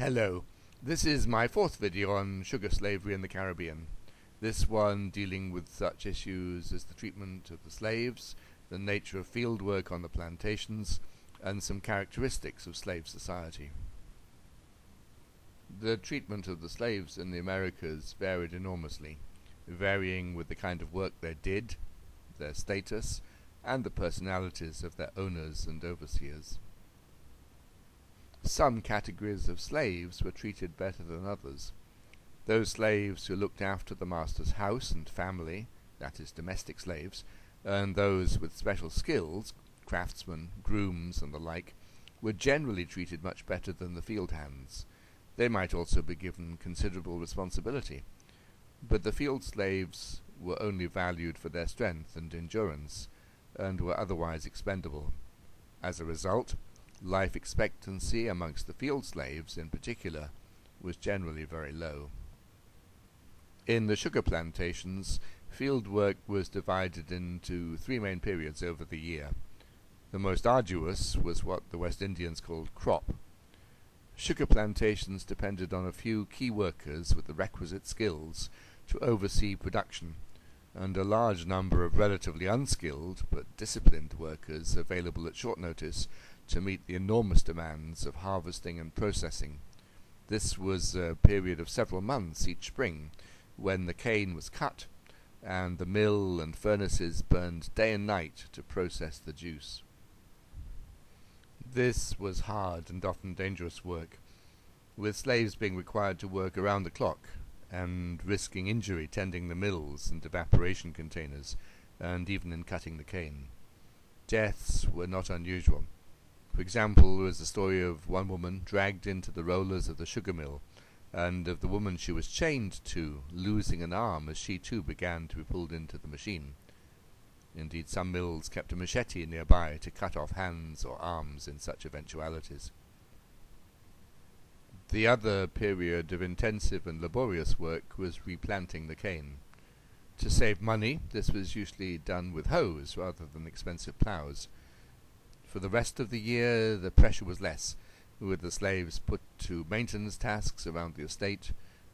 Hello, this is my fourth video on sugar slavery in the Caribbean. This one dealing with such issues as the treatment of the slaves, the nature of field work on the plantations, and some characteristics of slave society. The treatment of the slaves in the Americas varied enormously, varying with the kind of work they did, their status, and the personalities of their owners and overseers. Some categories of slaves were treated better than others. Those slaves who looked after the master's house and family, that is, domestic slaves, and those with special skills, craftsmen, grooms, and the like, were generally treated much better than the field hands. They might also be given considerable responsibility, but the field slaves were only valued for their strength and endurance, and were otherwise expendable. As a result, life expectancy amongst the field slaves in particular was generally very low. In the sugar plantations, field work was divided into three main periods over the year. The most arduous was what the West Indians called crop. Sugar plantations depended on a few key workers with the requisite skills to oversee production, and a large number of relatively unskilled but disciplined workers available at short notice to meet the enormous demands of harvesting and processing. This was a period of several months each spring, when the cane was cut, and the mill and furnaces burned day and night to process the juice. This was hard and often dangerous work, with slaves being required to work around the clock, and risking injury tending the mills and evaporation containers, and even in cutting the cane. Deaths were not unusual. For example, there was the story of one woman dragged into the rollers of the sugar mill, and of the woman she was chained to losing an arm as she too began to be pulled into the machine. Indeed, some mills kept a machete nearby to cut off hands or arms in such eventualities. The other period of intensive and laborious work was replanting the cane. To save money, this was usually done with hoes rather than expensive ploughs. For the rest of the year, the pressure was less, with the slaves put to maintenance tasks around the estate,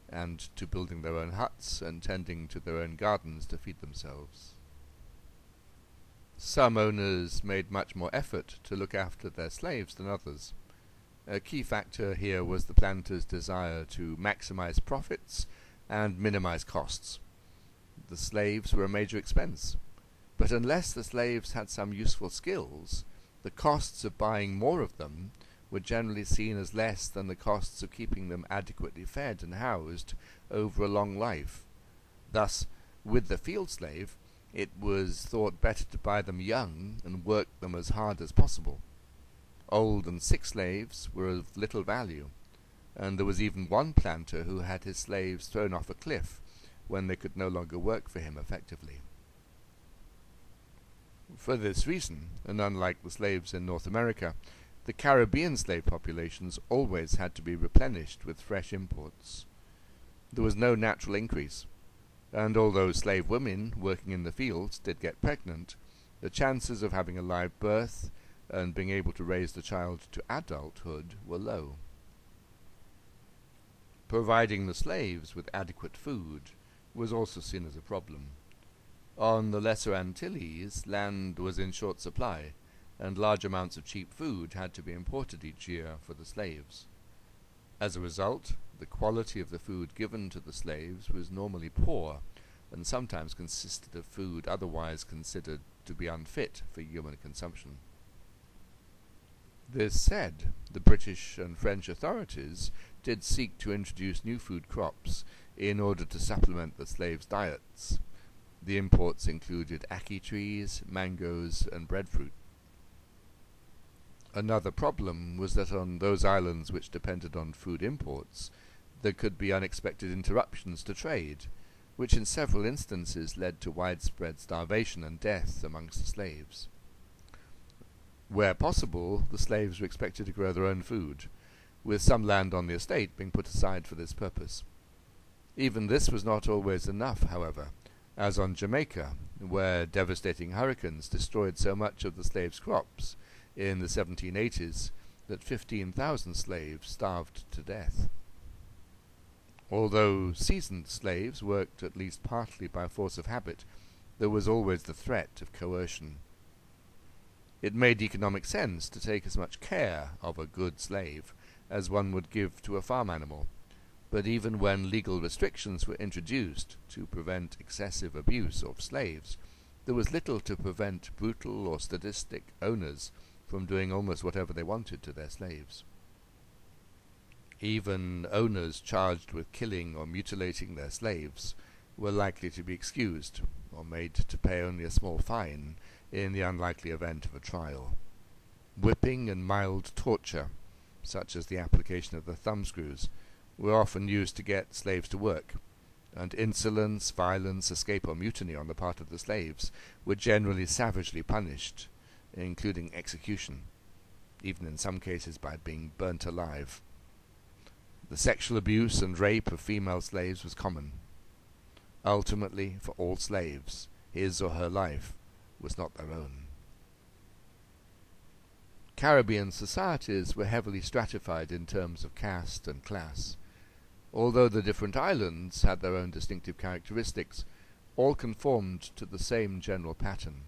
and to building their own huts and tending to their own gardens to feed themselves. Some owners made much more effort to look after their slaves than others. A key factor here was the planters' desire to maximize profits and minimize costs. The slaves were a major expense, but unless the slaves had some useful skills, the costs of buying more of them were generally seen as less than the costs of keeping them adequately fed and housed over a long life. Thus, with the field slave, it was thought better to buy them young and work them as hard as possible. Old and sick slaves were of little value, and there was even one planter who had his slaves thrown off a cliff when they could no longer work for him effectively. For this reason, and unlike the slaves in North America, the Caribbean slave populations always had to be replenished with fresh imports. There was no natural increase, and although slave women working in the fields did get pregnant, the chances of having a live birth and being able to raise the child to adulthood were low. Providing the slaves with adequate food was also seen as a problem. On the Lesser Antilles, land was in short supply, and large amounts of cheap food had to be imported each year for the slaves. As a result, the quality of the food given to the slaves was normally poor, and sometimes consisted of food otherwise considered to be unfit for human consumption. This said, the British and French authorities did seek to introduce new food crops in order to supplement the slaves' diets. The imports included ackee trees, mangoes, and breadfruit. Another problem was that on those islands which depended on food imports, there could be unexpected interruptions to trade, which in several instances led to widespread starvation and death amongst the slaves. Where possible, the slaves were expected to grow their own food, with some land on the estate being put aside for this purpose. Even this was not always enough, however, as on Jamaica, where devastating hurricanes destroyed so much of the slaves' crops in the 1780s that 15,000 slaves starved to death. Although seasoned slaves worked at least partly by force of habit, there was always the threat of coercion. It made economic sense to take as much care of a good slave as one would give to a farm animal, but even when legal restrictions were introduced to prevent excessive abuse of slaves, there was little to prevent brutal or sadistic owners from doing almost whatever they wanted to their slaves. Even owners charged with killing or mutilating their slaves were likely to be excused or made to pay only a small fine in the unlikely event of a trial. Whipping and mild torture, such as the application of the thumbscrews, were often used to get slaves to work, and insolence, violence, escape, or mutiny on the part of the slaves were generally savagely punished, including execution, even in some cases by being burnt alive. The sexual abuse and rape of female slaves was common. Ultimately, for all slaves, his or her life was not their own. Caribbean societies were heavily stratified in terms of caste and class. Although the different islands had their own distinctive characteristics, all conformed to the same general pattern.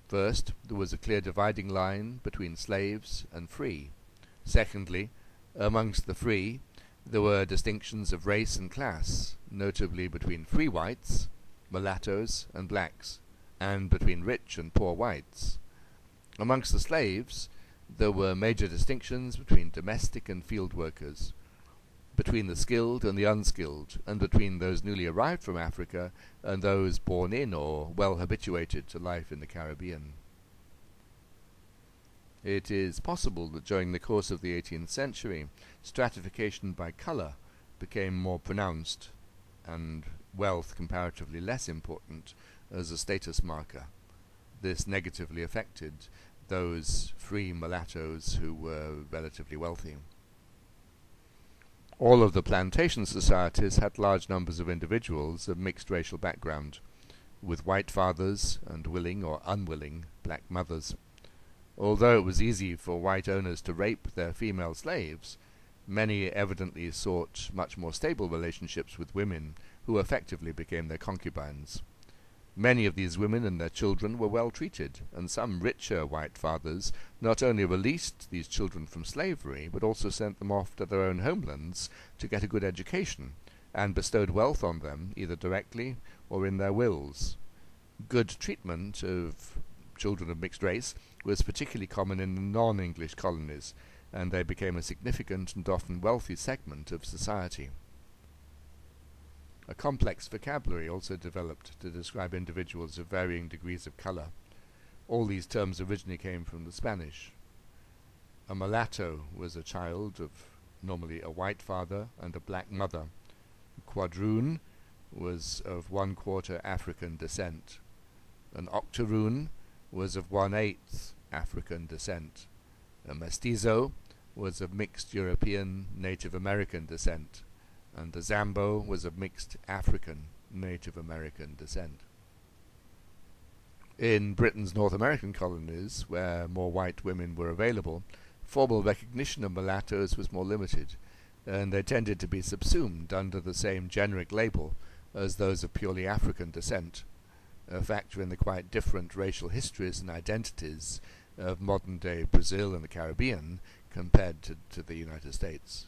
First, there was a clear dividing line between slaves and free. Secondly, amongst the free, there were distinctions of race and class, notably between free whites, mulattoes, and blacks, and between rich and poor whites. Amongst the slaves, there were major distinctions between domestic and field workers, between the skilled and the unskilled, and between those newly arrived from Africa and those born in or well habituated to life in the Caribbean. It is possible that during the course of the 18th century, stratification by colour became more pronounced, and wealth comparatively less important as a status marker. This negatively affected those free mulattoes who were relatively wealthy. All of the plantation societies had large numbers of individuals of mixed racial background, with white fathers and willing or unwilling black mothers. Although it was easy for white owners to rape their female slaves, many evidently sought much more stable relationships with women who effectively became their concubines. Many of these women and their children were well treated, and some richer white fathers not only released these children from slavery, but also sent them off to their own homelands to get a good education, and bestowed wealth on them, either directly or in their wills. Good treatment of children of mixed race was particularly common in the non-English colonies, and they became a significant and often wealthy segment of society. A complex vocabulary also developed to describe individuals of varying degrees of color. All these terms originally came from the Spanish. A mulatto was a child of normally a white father and a black mother. A quadroon was of 1/4 African descent. An octoroon was of 1/8 African descent. A mestizo was of mixed European Native American descent, and a Zambo was of mixed African Native American descent. In Britain's North American colonies, where more white women were available, formal recognition of mulattoes was more limited, and they tended to be subsumed under the same generic label as those of purely African descent, a factor in the quite different racial histories and identities of modern-day Brazil and the Caribbean compared to the United States.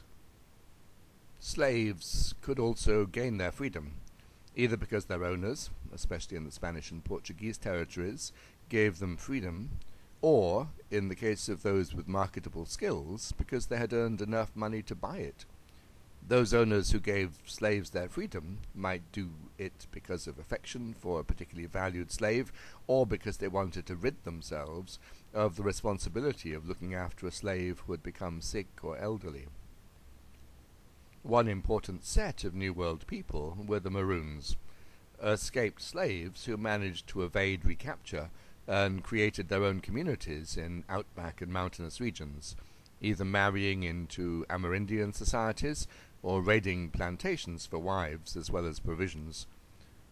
Slaves could also gain their freedom, either because their owners, especially in the Spanish and Portuguese territories, gave them freedom, or, in the case of those with marketable skills, because they had earned enough money to buy it. Those owners who gave slaves their freedom might do it because of affection for a particularly valued slave, or because they wanted to rid themselves of the responsibility of looking after a slave who had become sick or elderly. One important set of New World people were the Maroons, escaped slaves who managed to evade recapture and created their own communities in outback and mountainous regions, either marrying into Amerindian societies or raiding plantations for wives as well as provisions.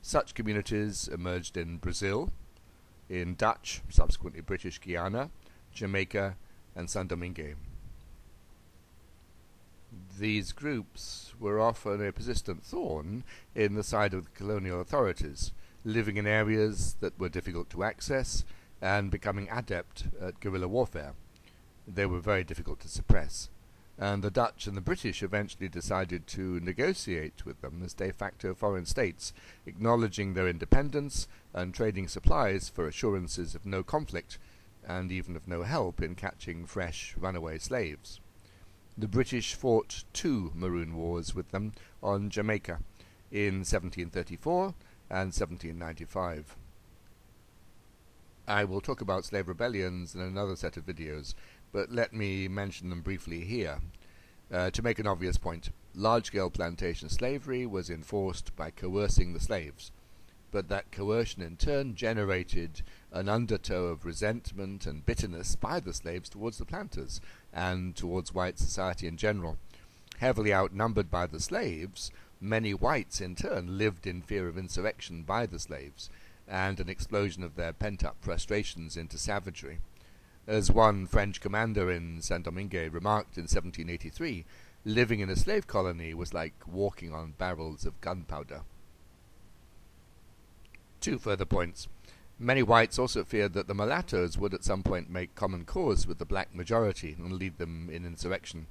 Such communities emerged in Brazil, in Dutch, subsequently British Guiana, Jamaica, and Saint Domingue. These groups were often a persistent thorn in the side of the colonial authorities, living in areas that were difficult to access and becoming adept at guerrilla warfare. They were very difficult to suppress, and the Dutch and the British eventually decided to negotiate with them as de facto foreign states, acknowledging their independence and trading supplies for assurances of no conflict and even of no help in catching fresh runaway slaves. The British fought 2 Maroon Wars with them on Jamaica in 1734 and 1795. I will talk about slave rebellions in another set of videos, but let me mention them briefly here. To make an obvious point, large-scale plantation slavery was enforced by coercing the slaves, but that coercion in turn generated an undertow of resentment and bitterness by the slaves towards the planters and towards white society in general. Heavily outnumbered by the slaves, many whites in turn lived in fear of insurrection by the slaves and an explosion of their pent-up frustrations into savagery. As one French commander in Saint-Domingue remarked in 1783, living in a slave colony was like walking on barrels of gunpowder. 2 further points. Many whites also feared that the mulattoes would at some point make common cause with the black majority and lead them in insurrection.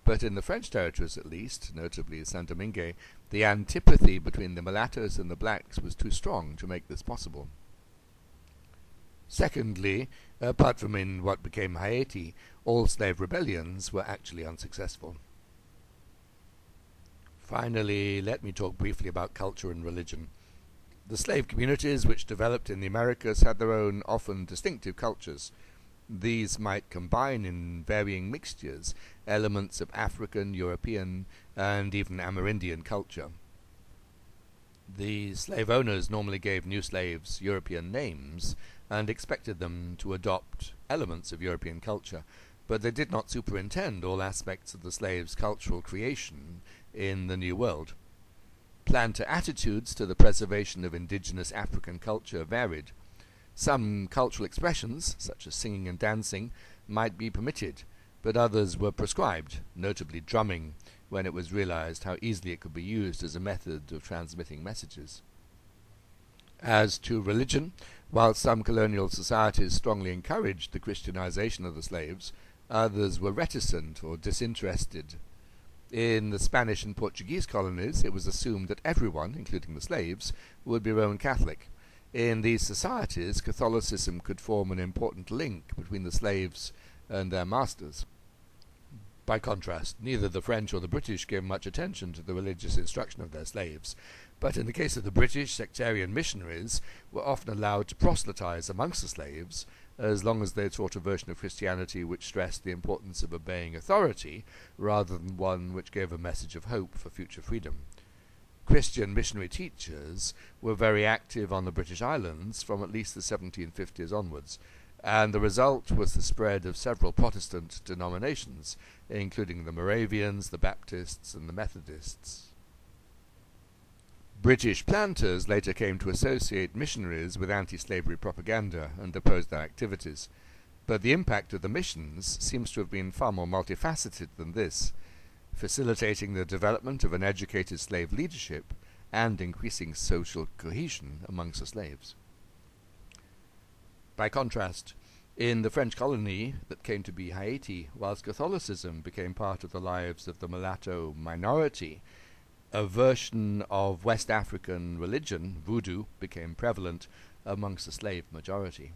But in the French territories at least, notably Saint-Domingue, the antipathy between the mulattoes and the blacks was too strong to make this possible. Secondly, apart from in what became Haiti, all slave rebellions were actually unsuccessful. Finally, let me talk briefly about culture and religion. The slave communities which developed in the Americas had their own, often distinctive cultures. These might combine in varying mixtures elements of African, European, and even Amerindian culture. The slave owners normally gave new slaves European names and expected them to adopt elements of European culture, but they did not superintend all aspects of the slave's cultural creation in the New World. Planter attitudes to the preservation of indigenous African culture varied. Some cultural expressions, such as singing and dancing, might be permitted, but others were proscribed, notably drumming, when it was realized how easily it could be used as a method of transmitting messages. As to religion, while some colonial societies strongly encouraged the Christianization of the slaves, others were reticent or disinterested. In the Spanish and Portuguese colonies, it was assumed that everyone, including the slaves, would be Roman Catholic. In these societies, Catholicism could form an important link between the slaves and their masters. By contrast, neither the French or the British gave much attention to the religious instruction of their slaves, but in the case of the British, sectarian missionaries were often allowed to proselytize amongst the slaves, as long as they taught a version of Christianity which stressed the importance of obeying authority, rather than one which gave a message of hope for future freedom. Christian missionary teachers were very active on the British Islands from at least the 1750s onwards, and the result was the spread of several Protestant denominations, including the Moravians, the Baptists, and the Methodists. British planters later came to associate missionaries with anti-slavery propaganda and opposed their activities, but the impact of the missions seems to have been far more multifaceted than this, facilitating the development of an educated slave leadership and increasing social cohesion amongst the slaves. By contrast, in the French colony that came to be Haiti, whilst Catholicism became part of the lives of the mulatto minority, a version of West African religion, voodoo, became prevalent amongst the slave majority.